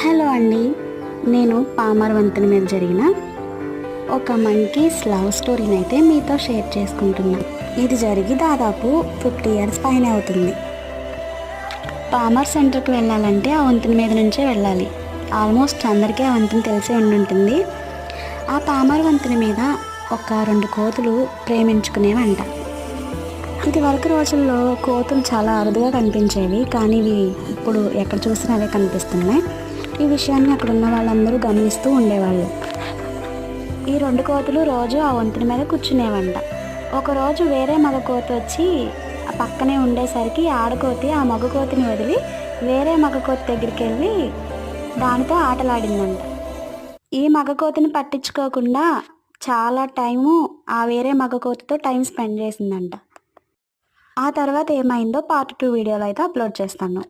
Hello అండి, నేను palmar వంతెన మీద జరిగిన ఒక మంకీస్ లవ్ స్టోరీని అయితే మీతో షేర్ చేసుకుంటున్నా. ఇది జరిగి దాదాపు 50 ఇయర్స్ పైన అవుతుంది. పామర్ సెంటర్కి వెళ్ళాలంటే ఆ వంతెన మీద నుంచే వెళ్ళాలి. ఆల్మోస్ట్ అందరికీ ఆ వంతెన తెలిసే ఉండుంటుంది. ఆ పామర్ వంతెన మీద ఒక 2 కోతులు ప్రేమించుకునేవంట. ఇది వరకు రోజుల్లో కోతులు చాలా అరుదుగా కనిపించేవి, కానీ ఇవి ఇప్పుడు ఎక్కడ చూసినా అవే కనిపిస్తున్నాయి. ఈ విషయాన్ని అక్కడ ఉన్న వాళ్ళందరూ గమనిస్తూ ఉండేవాళ్ళు. ఈ 2 కోతులు రోజు ఆ వంతెన మీద కూర్చునేవంట. ఒకరోజు వేరే మగ కోతి వచ్చి ఆ పక్కనే ఉండేసరికి ఆడకోతి ఆ మగ కోతిని వదిలి వేరే మగ కోతి దగ్గరికి వెళ్ళి దానితో ఆటలాడిందంట. ఈ మగ కోతిని పట్టించుకోకుండా చాలా టైము ఆ వేరే మగ కోతితో టైం స్పెండ్ చేసిందంట. ఆ తర్వాత ఏమైందో పార్ట్ 2 వీడియోలో అయితే అప్లోడ్ చేస్తాను.